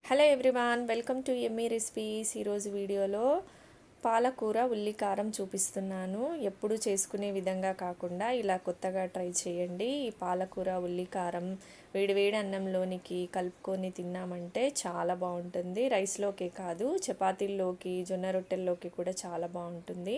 Hello everyone, welcome to Emmy recipes. ఈరోజు వీడియోలో పాలకూర ఉల్లి కారం చూపిస్తున్నాను. ఎప్పుడు చేసుకునే విధంగా కాకుండా ఇలా కొత్తగా ట్రై చేయండి. ఈ పాలకూర ఉల్లి కారం వేడివేడి అన్నంలోనికి కలుపుకొని తిన్నామంటే చాలా బాగుంటుంది. రైస్లోకే కాదు, చపాతీల్లోకి, జొన్న రొట్టెల్లోకి కూడా చాలా బాగుంటుంది.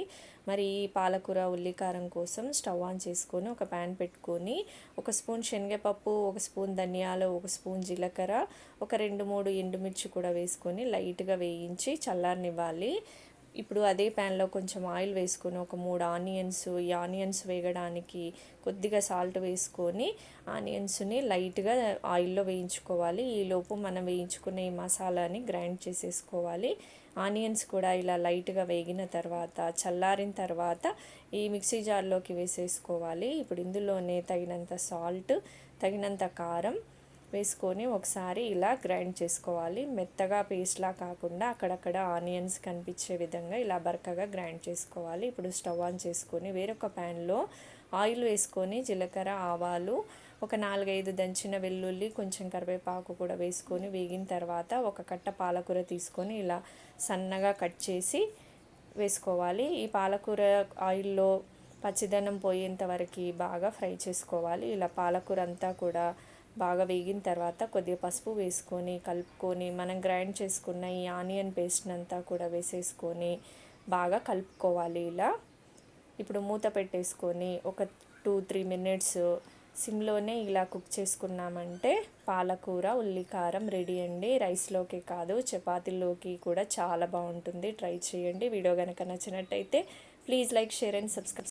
మరి ఈ పాలకూర ఉల్లి కారం కోసం స్టవ్ ఆన్ చేసుకొని ఒక ప్యాన్ పెట్టుకొని ఒక స్పూన్ శనగపప్పు, ఒక స్పూన్ ధనియాలు, ఒక స్పూన్ జీలకర్ర, ఒక 2-3 ఎండుమిర్చి కూడా వేసుకొని లైట్గా వేయించి చల్లారనివ్వాలి. ఇప్పుడు అదే ప్యాన్లో కొంచెం ఆయిల్ వేసుకొని ఒక 3 ఆనియన్స్, ఈ ఆనియన్స్ వేగడానికి కొద్దిగా సాల్ట్ వేసుకొని ఆనియన్స్ని లైట్గా ఆయిల్లో వేయించుకోవాలి. ఈలోపు మనం వేయించుకునే ఈ మసాలాని గ్రైండ్ చేసేసుకోవాలి. ఆనియన్స్ కూడా ఇలా లైట్గా వేగిన తర్వాత చల్లారిన తర్వాత ఈ మిక్సీ జార్లోకి వేసేసుకోవాలి. ఇప్పుడు ఇందులోనే తగినంత సాల్ట్, తగినంత కారం వేసుకొని ఒకసారి ఇలా గ్రైండ్ చేసుకోవాలి. మెత్తగా పేస్ట్లా కాకుండా అక్కడక్కడ ఆనియన్స్ కనిపించే విధంగా ఇలా బరకగా గ్రైండ్ చేసుకోవాలి. ఇప్పుడు స్టవ్ ఆన్ చేసుకొని వేరొక ప్యాన్లో ఆయిల్ వేసుకొని జీలకర్ర, ఆవాలు, ఒక 4-5 దంచిన వెల్లుల్లి, కొంచెం కరివేపాకు కూడా వేసుకొని వేగిన తర్వాత ఒక కట్ట పాలకూర తీసుకొని ఇలా సన్నగా కట్ చేసి వేసుకోవాలి. ఈ పాలకూర ఆయిల్లో పచ్చిదనం పోయేంత వరకు బాగా ఫ్రై చేసుకోవాలి. ఇలా పాలకూర అంతా కూడా బాగా వేగిన తర్వాత కొద్దిగా పసుపు వేసుకొని కలుపుకొని మనం గ్రైండ్ చేసుకున్న ఈ ఆనియన్ పేస్ట్ని అంతా కూడా వేసేసుకొని బాగా కలుపుకోవాలి. ఇలా ఇప్పుడు మూత పెట్టేసుకొని ఒక 2-3 మినిట్స్ సిమ్లోనే ఇలా కుక్ చేసుకున్నామంటే పాలకూర ఉల్లి కారం రెడీ అండి. రైస్లోకి కాదు, చపాతీల్లోకి కూడా చాలా బాగుంటుంది. ట్రై చేయండి. వీడియో కనుక నచ్చినట్టయితే please like, share and subscribe.